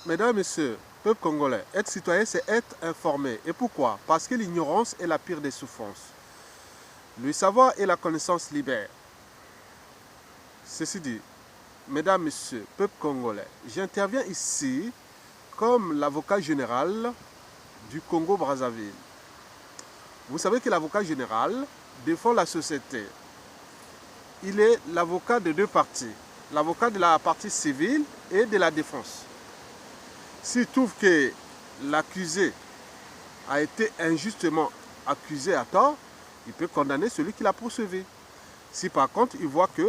Mesdames, Messieurs, peuple congolais, être citoyen, c'est être informé. Et pourquoi? Parce que l'ignorance est la pire des souffrances. Le savoir et la connaissance libèrent. Ceci dit, Mesdames, Messieurs, peuple congolais, j'interviens ici comme l'avocat général du Congo-Brazzaville. Vous savez que l'avocat général défend la société. Il est l'avocat de deux parties, l'avocat de la partie civile et de la défense. S'il trouve que l'accusé a été injustement accusé à tort, il peut condamner celui qui l'a poursuivi. Si par contre il voit que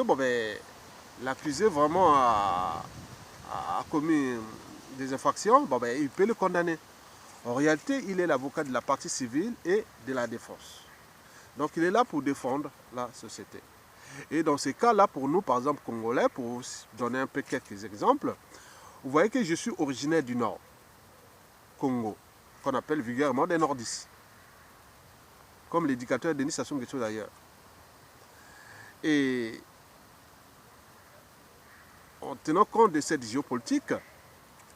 l'accusé vraiment a commis des infractions, il peut le condamner. En réalité, il est l'avocat de la partie civile et de la défense. Donc il est là pour défendre la société. Et dans ces cas-là, pour nous, par exemple, Congolais, pour vous donner un peu quelques exemples, vous voyez que je suis originaire du Nord, Congo, qu'on appelle vulgairement des nordistes, comme l'éducateur Denis Sassou Nguesso d'ailleurs. Et en tenant compte de cette géopolitique,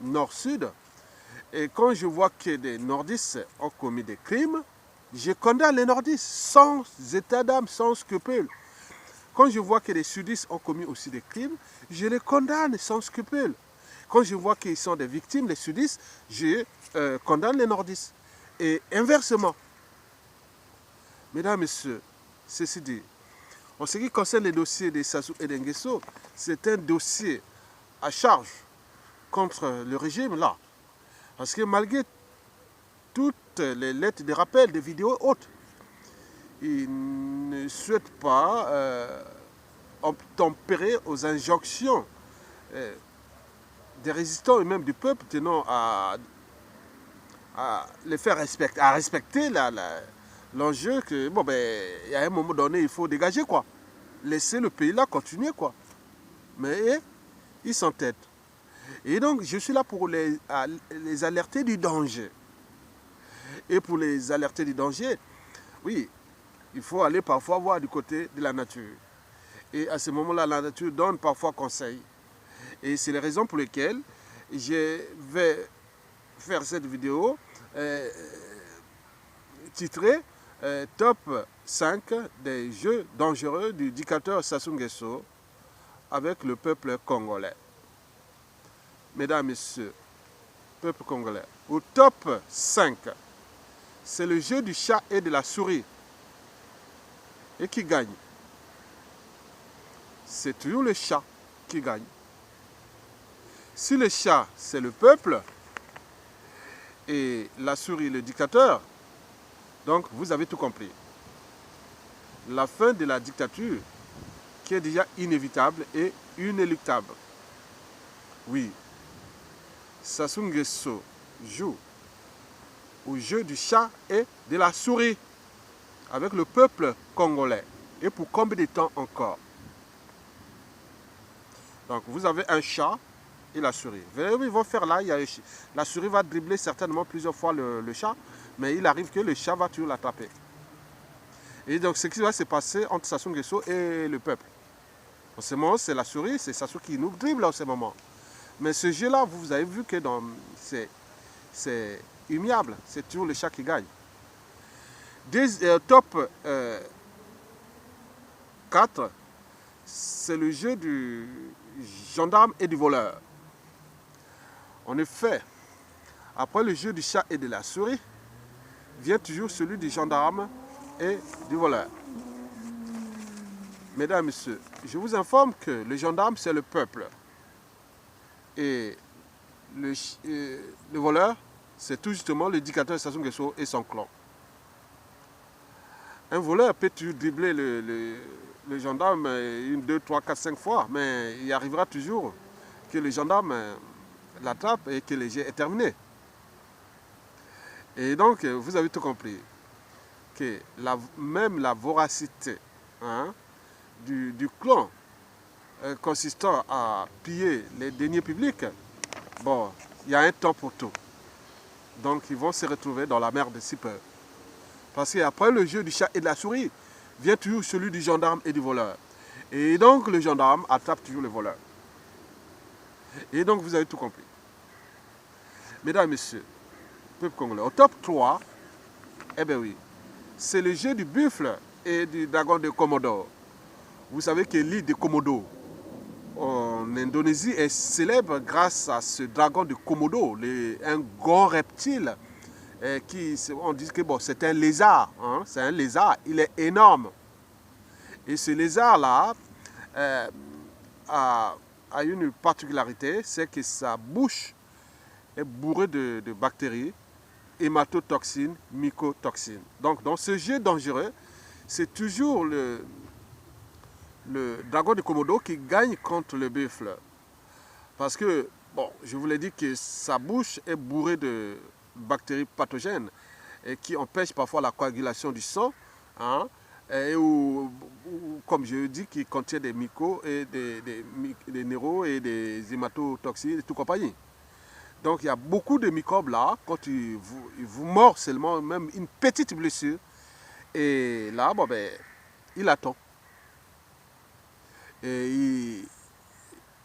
nord-sud, et quand je vois que des nordistes ont commis des crimes, je condamne les nordistes sans état d'âme, sans scrupule. Quand je vois que les sudistes ont commis aussi des crimes, je les condamne sans scrupule. Quand je vois qu'ils sont des victimes, les sudistes, je condamne les nordistes. Et inversement, mesdames, messieurs, ceci dit, en ce qui concerne les dossiers de Sassou et d'Nguesso, c'est un dossier à charge contre le régime là. Parce que malgré toutes les lettres de rappel, des vidéos hautes, ils ne souhaitent pas obtempérer aux injonctions des résistants et même du peuple tenant à les faire respecter, à respecter l'enjeu que, il y a un moment donné, il faut dégager, quoi. Laisser le pays là continuer, quoi. Mais ils s'entêtent. Et donc, je suis là pour les alerter du danger. Et pour les alerter du danger, oui, il faut aller parfois voir du côté de la nature. Et à ce moment-là, la nature donne parfois conseil. Et c'est les raisons pour lesquelles je vais faire cette vidéo titrée Top 5 des jeux dangereux du dictateur Sassou Nguesso avec le peuple congolais. Mesdames, Messieurs, peuple congolais, au top 5, c'est le jeu du chat et de la souris. Et qui gagne? C'est toujours le chat qui gagne. Si le chat, c'est le peuple, et la souris, le dictateur, donc vous avez tout compris. La fin de la dictature, qui est déjà inévitable et inéluctable. Oui, Sassou Nguesso joue au jeu du chat et de la souris avec le peuple congolais. Et pour combien de temps encore? Donc vous avez un chat et la souris. Ils vont faire là, la souris va dribbler certainement plusieurs fois le chat, mais il arrive que le chat va toujours l'attraper. Et donc ce qui va se passer entre Sassou Nguesso et le peuple. En ce moment, c'est la souris, c'est Sassou qui nous dribble en ce moment. Mais ce jeu-là, vous avez vu que c'est immuable, c'est toujours le chat qui gagne. Top 4, c'est le jeu du gendarme et du voleur. En effet, après le jeu du chat et de la souris, vient toujours celui du gendarme et du voleur. Mesdames, Messieurs, je vous informe que le gendarme, c'est le peuple. Et le voleur, c'est tout justement le dictateur Sassou Nguesso et son clan. Un voleur peut toujours dribbler le gendarme 1, 2, 3, 4, 5 fois, mais il arrivera toujours que le gendarme l'attrape et que le jet est terminé. Et donc, vous avez tout compris, que même la voracité du clan consistant à piller les deniers publics, il y a un temps pour tout. Donc, ils vont se retrouver dans la merde si peu. Parce qu'après le jeu du chat et de la souris, vient toujours celui du gendarme et du voleur. Et donc, le gendarme attrape toujours le voleur. Et donc, vous avez tout compris. Mesdames et messieurs, peuple congolais, au top 3, eh bien oui, c'est le jeu du buffle et du dragon de Komodo. Vous savez que l'île de Komodo en Indonésie est célèbre grâce à ce dragon de Komodo, un grand reptile qui, on dit que bon, c'est un lézard, hein, c'est un lézard, il est énorme. Et ce lézard-là a une particularité, c'est que sa bouche est bourrée de bactéries, hématotoxines, mycotoxines. Donc dans ce jeu dangereux, c'est toujours le dragon de Komodo qui gagne contre le buffle. Parce que, bon, je vous l'ai dit que sa bouche est bourrée de bactéries pathogènes et qui empêchent parfois la coagulation du sang, hein, ou comme je dis, qui contient des mycos et des néros et des hématotoxines et tout compagnie. Donc il y a beaucoup de microbes là, quand il vous mord seulement, même une petite blessure, et là, bon, ben, il attend. Et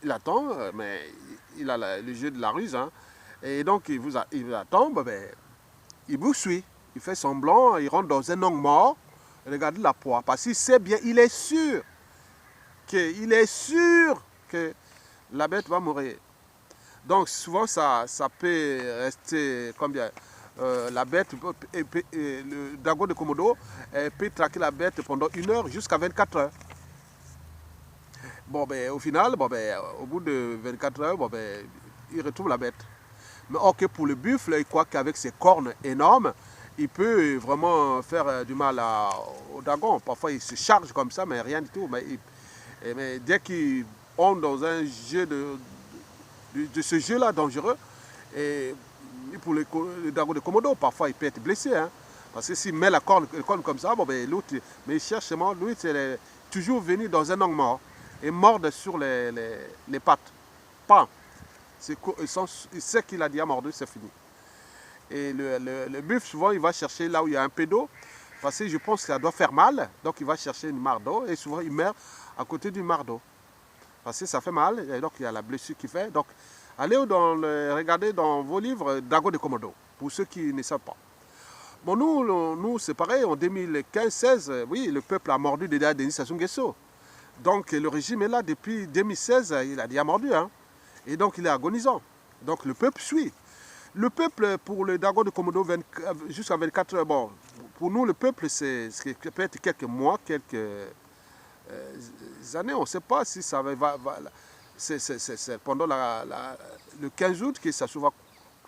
il attend, mais il a le jeu de la ruse, hein, et donc il attend, ben, il vous suit, il fait semblant, il rentre dans un angle mort, regardez la proie, parce qu'il sait bien, il est sûr que la bête va mourir. Donc souvent ça peut rester combien la bête, le dragon de Komodo peut traquer la bête pendant 1 heure jusqu'à 24 heures. Bon ben au final, bon, ben, au bout de 24 heures, bon, ben, il retrouve la bête. Mais ok, pour le buffle, il croit qu'avec ses cornes énormes, il peut vraiment faire du mal au dragon. Parfois il se charge comme ça, mais rien du tout. Mais dès qu'il entre dans un jeu de ce jeu-là dangereux, et pour le dragon de Komodo, parfois il peut être blessé, hein, parce que s'il met la corne comme ça, bon, ben, l'autre, mais il cherche seulement, lui, c'est toujours venir dans un angle mort et mordre sur les pattes. Pas. Il sait qu'il a déjà mordu, c'est fini. Et le buffle, souvent, il va chercher là où il y a un peu d'eau, parce que je pense que ça doit faire mal, donc il va chercher une mare d'eau, et souvent il meurt à côté d'une mare d'eau. Parce que ça fait mal, et donc il y a la blessure qui fait. Donc, allez regarder dans vos livres Dragon de Komodo, pour ceux qui ne savent pas. Bon, nous c'est pareil, en 2015-16, oui, le peuple a mordu déjà Denis Sassou Nguesso. Donc, le régime est là depuis 2016, il a déjà mordu, hein. Et donc, il est agonisant. Donc, le peuple suit. Le peuple, pour le Dragon de Komodo, jusqu'à 24 heures, bon, pour nous, le peuple, c'est peut-être quelques mois, quelques années, on ne sait pas si ça va c'est pendant le 15 août que ça va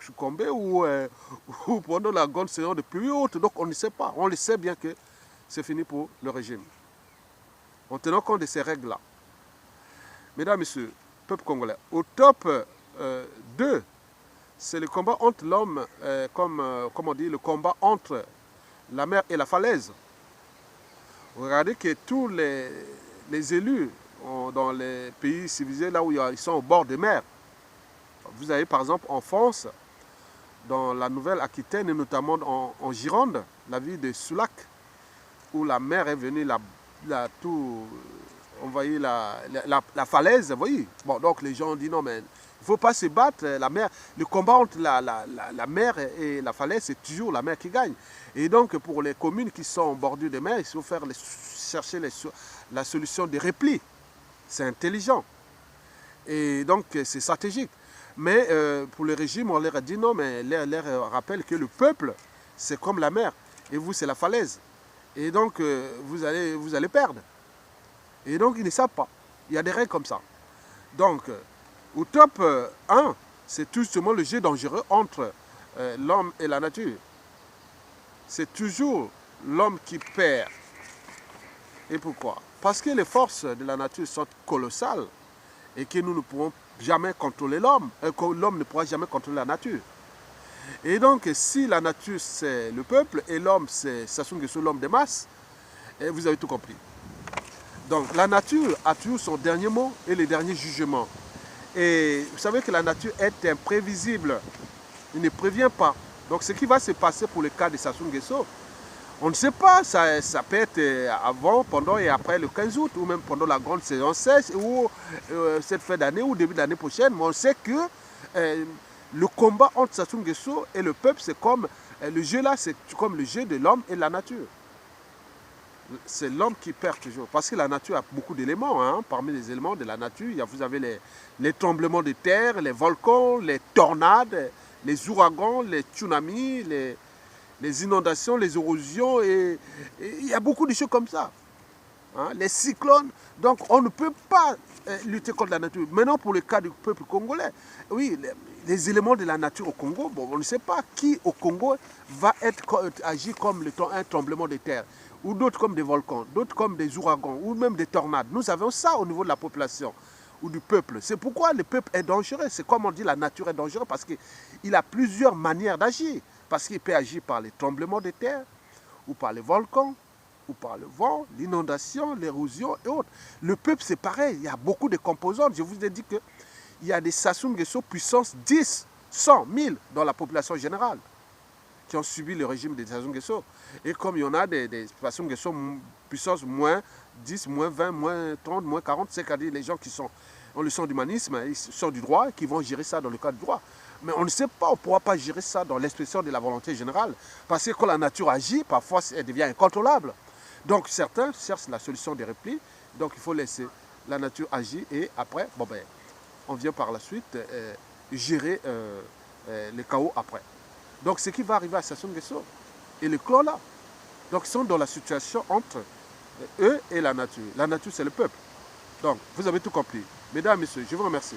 succomber ou pendant la grande saison de pluie haute. Donc on ne sait pas. On le sait bien que c'est fini pour le régime. En tenant compte de ces règles-là. Mesdames, Messieurs, peuple congolais, au top 2, c'est le combat entre l'homme, comme on dit, le combat entre la mer et la falaise. Regardez que tous les élus dans les pays civilisés, là où ils sont au bord de mer, vous avez par exemple en France, dans la Nouvelle-Aquitaine et notamment en Gironde, la ville de Soulac, où la mer est venue tout envahir la falaise, vous voyez. Bon, donc les gens ont dit non, mais il ne faut pas se battre, la mer, le combat entre la mer et la falaise, c'est toujours la mer qui gagne. Et donc pour les communes qui sont en bordure de mer, il faut chercher la solution de repli. C'est intelligent. Et donc c'est stratégique. Mais pour le régime, on leur a dit non, mais leur rappelle que le peuple, c'est comme la mer. Et vous, c'est la falaise. Et donc vous allez perdre. Et donc ils ne savent pas. Il y a des règles comme ça. Donc au top 1, c'est tout simplement le jeu dangereux entre l'homme et la nature. C'est toujours l'homme qui perd. Et pourquoi? Parce que les forces de la nature sont colossales et que nous ne pourrons jamais contrôler l'homme, que l'homme ne pourra jamais contrôler la nature. Et donc, si la nature c'est le peuple et l'homme c'est Sassou Nguesso, l'homme des masses, vous avez tout compris. Donc, la nature a toujours son dernier mot et le dernier jugement. Et vous savez que la nature est imprévisible. Il ne prévient pas. Donc, ce qui va se passer pour le cas de Sassou Nguesso, on ne sait pas, ça peut être avant, pendant et après le 15 août, ou même pendant la grande saison sèche, ou cette fin d'année, ou début d'année prochaine. Mais on sait que Le combat entre Sassou Nguesso et le peuple, c'est comme le jeu là, c'est comme le jeu de l'homme et de la nature. C'est l'homme qui perd toujours. Parce que la nature a beaucoup d'éléments. Hein. Parmi les éléments de la nature, vous avez les tremblements de terre, les volcans, les tornades, les ouragans, les tsunamis, les inondations, les érosions. Et il y a beaucoup de choses comme ça. Hein. Les cyclones. Donc on ne peut pas lutter contre la nature. Maintenant, pour le cas du peuple congolais, oui, les éléments de la nature au Congo, bon, on ne sait pas qui au Congo va agir comme un tremblement de terre, ou d'autres comme des volcans, d'autres comme des ouragans, ou même des tornades. Nous avons ça au niveau de la population ou du peuple. C'est pourquoi le peuple est dangereux. C'est comme on dit, la nature est dangereuse, parce qu'il a plusieurs manières d'agir. Parce qu'il peut agir par les tremblements de terre, ou par les volcans, ou par le vent, l'inondation, l'érosion et autres. Le peuple, c'est pareil. Il y a beaucoup de composantes. Je vous ai dit qu'il y a des Sassou Nguesso puissance 10, 100, 1000 dans la population générale qui ont subi le régime des Sassou Nguesso. Et comme il y en a des Sassou Nguesso puissance moins 10, moins 20, moins 30, moins 40, c'est-à-dire les gens qui ont le sens d'humanisme, ils sont du droit, qui vont gérer ça dans le cadre du droit. Mais on ne sait pas, on ne pourra pas gérer ça dans l'expression de la volonté générale. Parce que quand la nature agit, parfois elle devient incontrôlable. Donc certains cherchent la solution des replis. Donc il faut laisser la nature agir et après, bon ben, on vient par la suite gérer le chaos après. Donc ce qui va arriver à Sassou Nguesso et le clan là, donc ils sont dans la situation entre eux et la nature. La nature c'est le peuple. Donc vous avez tout compris. Mesdames, messieurs, je vous remercie.